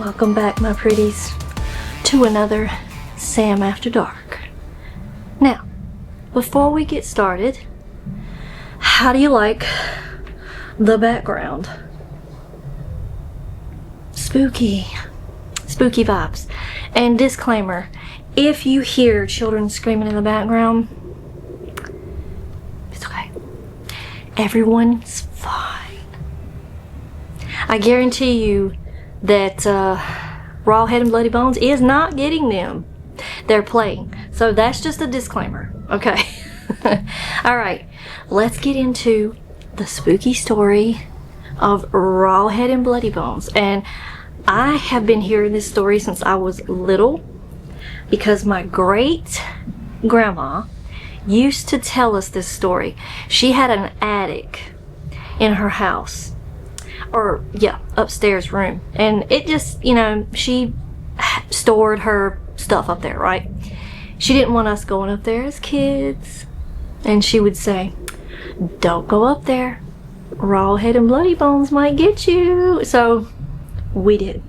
Welcome back, my pretties, to another Sam After Dark. Now, before we get started, how do you like the background? Spooky vibes. And disclaimer, if you hear children screaming in the background, it's okay. Everyone's fine. I guarantee you that RawHead and Bloody Bones is not getting them. They're playing. So that's just a disclaimer, okay? Alright, let's get into the spooky story of RawHead and Bloody Bones. And I have been hearing this story since I was little because my great grandma used to tell us this story. She had an attic in her house, or yeah, upstairs room, and it just, you know, she stored her stuff up there, right? She didn't want us going up there as kids, and she would say, don't go up there, RawHead and Bloody Bones might get you. So we did.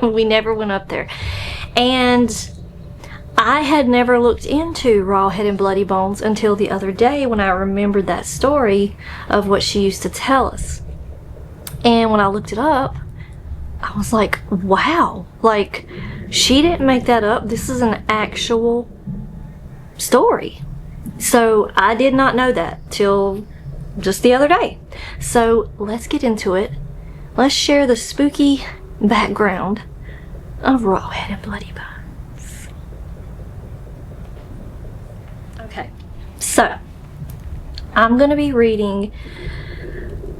We never went up there. And I had never looked into RawHead and Bloody Bones until the other day when I remembered that story of what she used to tell us. And when I looked it up, I was like, wow, like, she didn't make that up. This is an actual story. So I did not know that till just the other day. So let's get into it. Let's share the spooky background of RawHead and Bloody Bones. Okay, so I'm going to be reading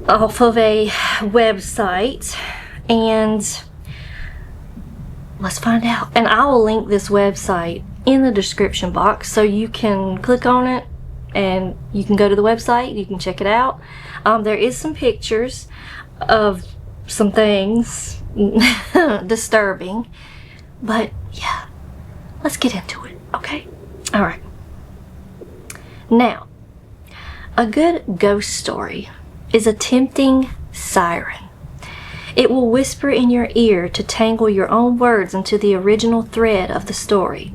off of a website, and let's find out. And I will link this website in the description box so you can click on it and you can go to the website, you can check it out. There is some pictures of some things disturbing, but yeah, let's get into it, okay? All right. Now, a good ghost story is a tempting siren. It will whisper in your ear to tangle your own words into the original thread of the story,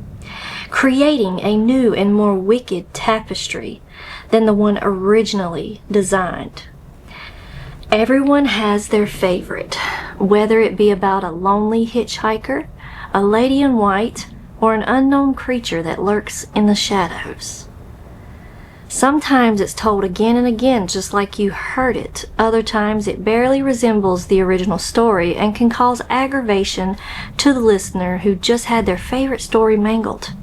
creating a new and more wicked tapestry than the one originally designed. Everyone has their favorite, whether it be about a lonely hitchhiker, a lady in white, or an unknown creature that lurks in the shadows. Sometimes it's told again and again just like you heard it. Other times it barely resembles the original story and can cause aggravation to the listener who just had their favorite story mangled.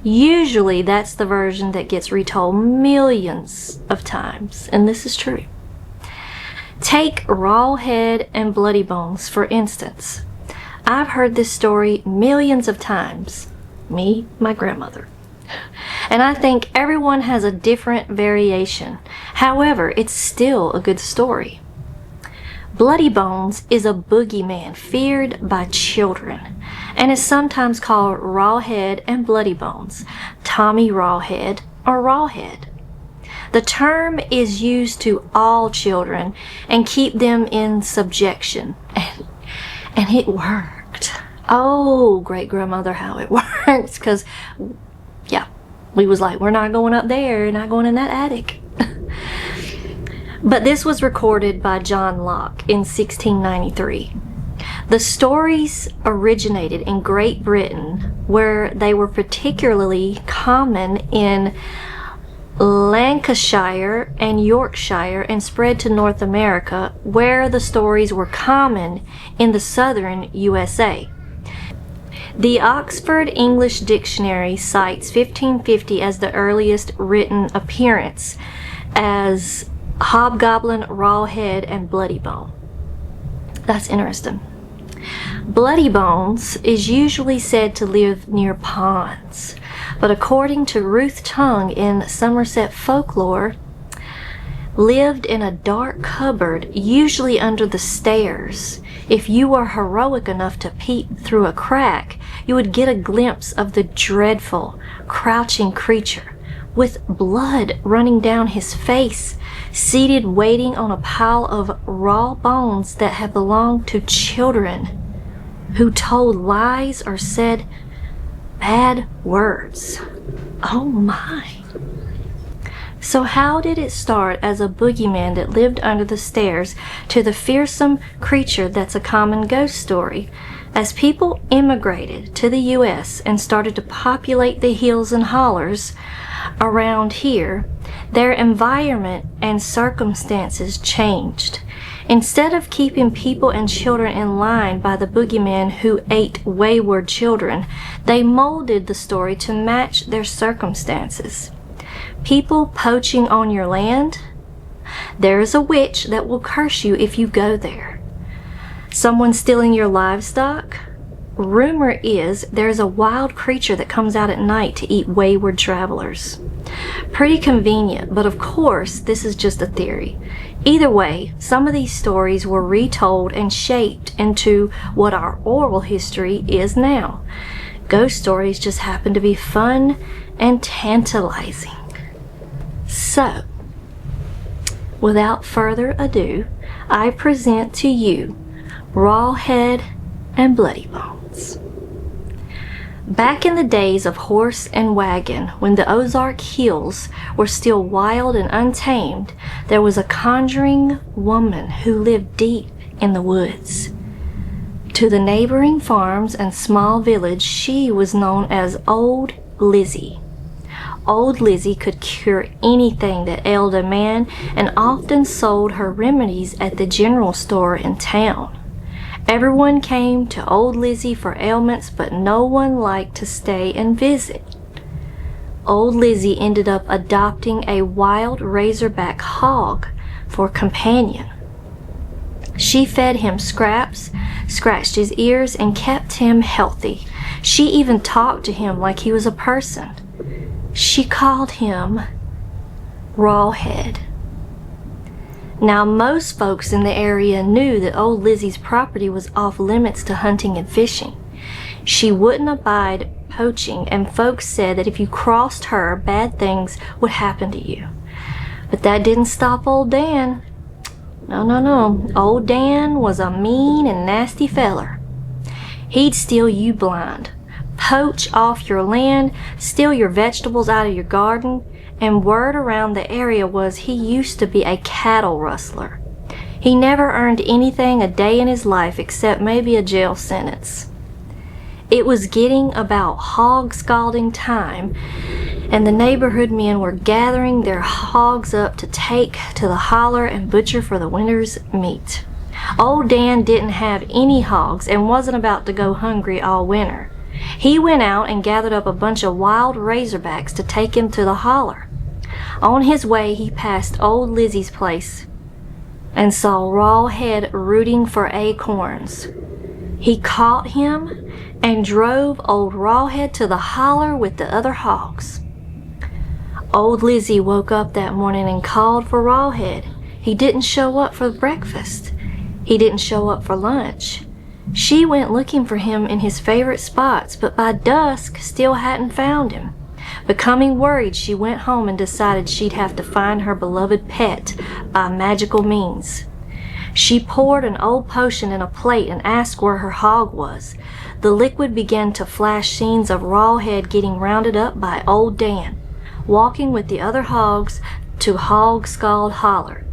Usually that's the version that gets retold millions of times, and this is true. Take RawHead and Bloody Bones, for instance. I've heard this story millions of times. Me, my grandmother. And I think everyone has a different variation. However, it's still a good story. Bloody Bones is a boogeyman feared by children and is sometimes called RawHead and Bloody Bones, Tommy RawHead, or RawHead. The term is used to all children and keep them in subjection. And it worked. Oh, great grandmother, how it works. Because, yeah, we was like, we're not going up there, not going in that attic. But this was recorded by John Locke in 1693. The stories originated in Great Britain, where they were particularly common in Lancashire and Yorkshire, and spread to North America, where the stories were common in the southern USA. The Oxford English Dictionary cites 1550 as the earliest written appearance as Hobgoblin, RawHead, and Bloody Bone. That's interesting. Bloody Bones is usually said to live near ponds, but according to Ruth Tongue in Somerset folklore, lived in a dark cupboard, usually under the stairs. If you were heroic enough to peep through a crack, you would get a glimpse of the dreadful, crouching creature, with blood running down his face, seated waiting on a pile of raw bones that had belonged to children who told lies or said bad words. Oh my. So how did it start as a boogeyman that lived under the stairs to the fearsome creature that's a common ghost story? As people immigrated to the U.S. and started to populate the hills and hollers around here, their environment and circumstances changed. Instead of keeping people and children in line by the boogeyman who ate wayward children, they molded the story to match their circumstances. People poaching on your land? There is a witch that will curse you if you go there. Someone stealing your livestock? Rumor is there's a wild creature that comes out at night to eat wayward travelers. Pretty convenient, but of course this is just a theory. Either way, some of these stories were retold and shaped into what our oral history is now. Ghost stories just happen to be fun and tantalizing. So, without further ado, I present to you RawHead and Bloody Bones. Back in the days of horse and wagon, when the Ozark Hills were still wild and untamed, there was a conjuring woman who lived deep in the woods. To the neighboring farms and small village, she was known as Old Lizzie. Old Lizzie could cure anything that ailed a man and often sold her remedies at the general store in town. Everyone came to Old Lizzie for ailments, but no one liked to stay and visit. Old Lizzie ended up adopting a wild razorback hog for companion. She fed him scraps, scratched his ears, and kept him healthy. She even talked to him like he was a person. She called him RawHead. Now, most folks in the area knew that Old Lizzie's property was off limits to hunting and fishing. She wouldn't abide poaching, and folks said that if you crossed her, bad things would happen to you. But that didn't stop Old Dan. No. Old Dan was a mean and nasty feller. He'd steal you blind, poach off your land, steal your vegetables out of your garden, and word around the area was he used to be a cattle rustler. He never earned anything a day in his life except maybe a jail sentence. It was getting about hog scalding time, and the neighborhood men were gathering their hogs up to take to the holler and butcher for the winter's meat. Old Dan didn't have any hogs and wasn't about to go hungry all winter. He went out and gathered up a bunch of wild razorbacks to take him to the holler. On his way, he passed Old Lizzie's place and saw RawHead rooting for acorns. He caught him and drove old RawHead to the holler with the other hogs. Old Lizzie woke up that morning and called for RawHead. He didn't show up for breakfast. He didn't show up for lunch. She went looking for him in his favorite spots, but by dusk still hadn't found him. Becoming worried, she went home and decided she'd have to find her beloved pet by magical means. She poured an old potion in a plate and asked where her hog was. The liquid began to flash scenes of RawHead getting rounded up by Old Dan, walking with the other hogs to Hog Scald Holler,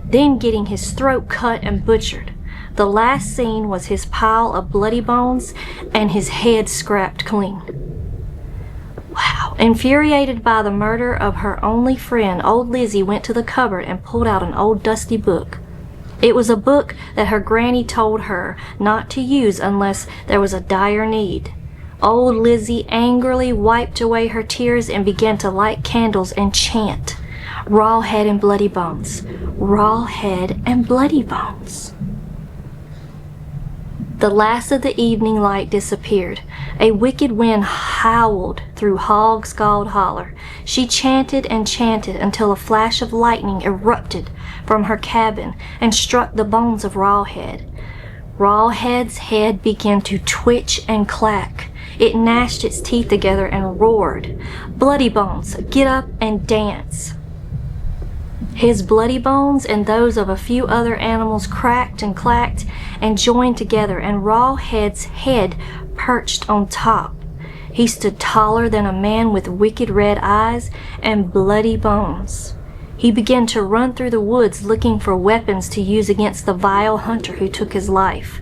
then getting his throat cut and butchered. The last scene was his pile of bloody bones and his head scrapped clean. Wow. Infuriated by the murder of her only friend, Old Lizzie went to the cupboard and pulled out an old dusty book. It was a book that her granny told her not to use unless there was a dire need. Old Lizzie angrily wiped away her tears and began to light candles and chant, RawHead and Bloody Bones, RawHead and Bloody Bones. The last of the evening light disappeared. A wicked wind howled through Hog Scald Holler. She chanted and chanted until a flash of lightning erupted from her cabin and struck the bones of RawHead. RawHead's head began to twitch and clack. It gnashed its teeth together and roared, "Bloody Bones, get up and dance." His bloody bones and those of a few other animals cracked and clacked, and joined together, and RawHead's head perched on top. He stood taller than a man with wicked red eyes and bloody bones. He began to run through the woods looking for weapons to use against the vile hunter who took his life.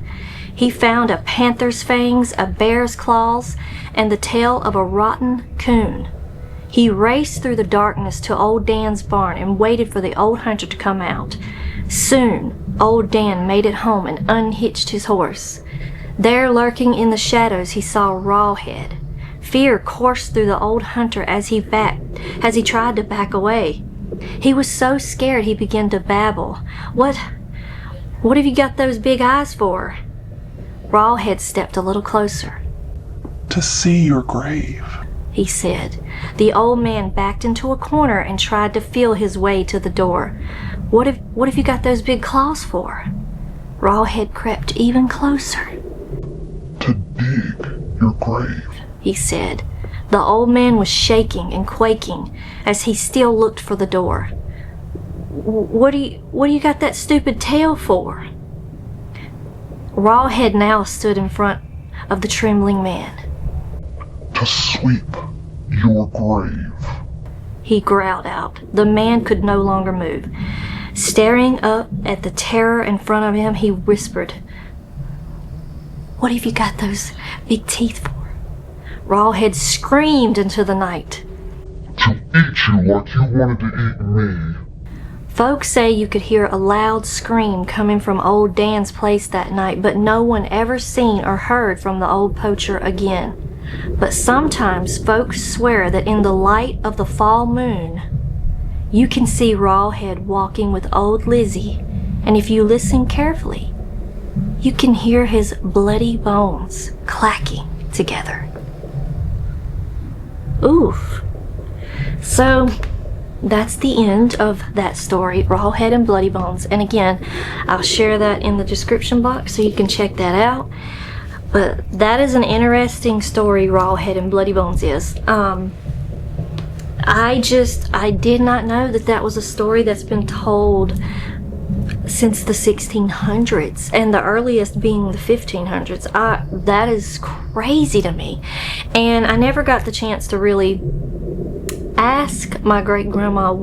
He found a panther's fangs, a bear's claws, and the tail of a rotten coon. He raced through the darkness to old Dan's barn and waited for the old hunter to come out. Soon, old Dan made it home and unhitched his horse. There, lurking in the shadows, he saw RawHead. Fear coursed through the old hunter as he tried to back away. He was so scared he began to babble. What have you got those big eyes for? RawHead stepped a little closer. To see your grave, he said. The old man backed into a corner and tried to feel his way to the door. What have you got those big claws for? RawHead crept even closer. To dig your grave, he said. The old man was shaking and quaking as he still looked for the door. What do you got that stupid tail for? RawHead now stood in front of the trembling man. To sweep your grave, he growled out. The man could no longer move. Staring up at the terror in front of him, he whispered, What have you got those big teeth for? RawHead screamed into the night. To eat you like you wanted to eat me. Folks say you could hear a loud scream coming from old Dan's place that night, but no one ever seen or heard from the old poacher again. But sometimes folks swear that in the light of the fall moon, you can see RawHead walking with old Lizzie, and if you listen carefully, you can hear his bloody bones clacking together. Oof. So that's the end of that story, RawHead and Bloody Bones. And again, I'll share that in the description box so you can check that out. But that is an interesting story, RawHead and Bloody Bones is. I did not know that was a story that's been told since the 1600s, and the earliest being the 1500s. That is crazy to me. And I never got the chance to really ask my great-grandma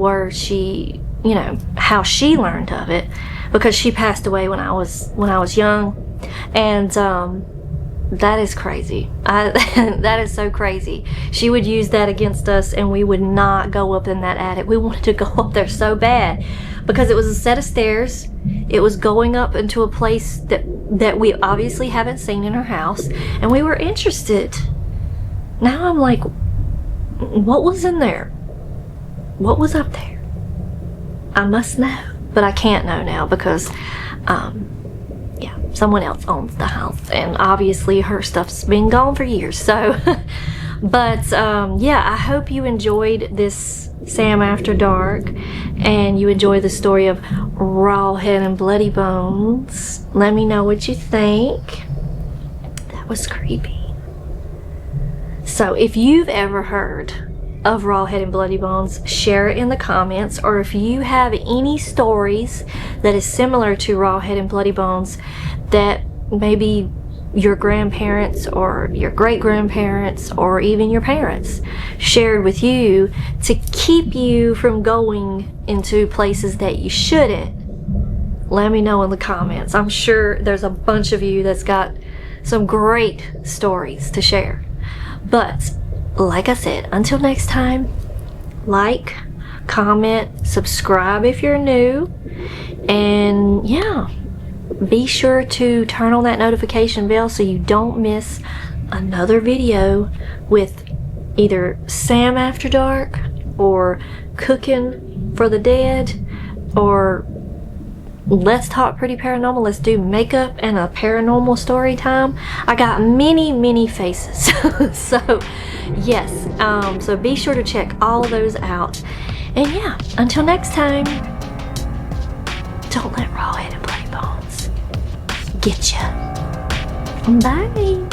how she learned of it, because she passed away when I was young. And that is crazy. That is so crazy. She would use that against us, and we would not go up in that attic. We wanted to go up there so bad because it was a set of stairs. It was going up into a place that we obviously haven't seen in her house, and we were interested. Now I'm like, what was in there? What was up there? I must know, but I can't know now because someone else owns the house, and obviously her stuff's been gone for years. So but I hope you enjoyed this Sam After Dark, and you enjoy the story of RawHead and Bloody Bones. Let me know what you think. That was creepy. So if you've ever heard of RawHead and Bloody Bones, share it in the comments. Or if you have any stories that is similar to RawHead and Bloody Bones that maybe your grandparents or your great-grandparents or even your parents shared with you to keep you from going into places that you shouldn't, let me know in the comments. I'm sure there's a bunch of you that's got some great stories to share. But like I said, until next time, like, comment, subscribe if you're new, and be sure to turn on that notification bell so you don't miss another video with either Sam After Dark or Cooking for the Dead or Let's Talk Pretty Paranormal. Let's do makeup and a paranormal story time. I got many faces. So yes, so be sure to check all of those out. And until next time, don't let RawHead and Bloody Bones get ya. Bye.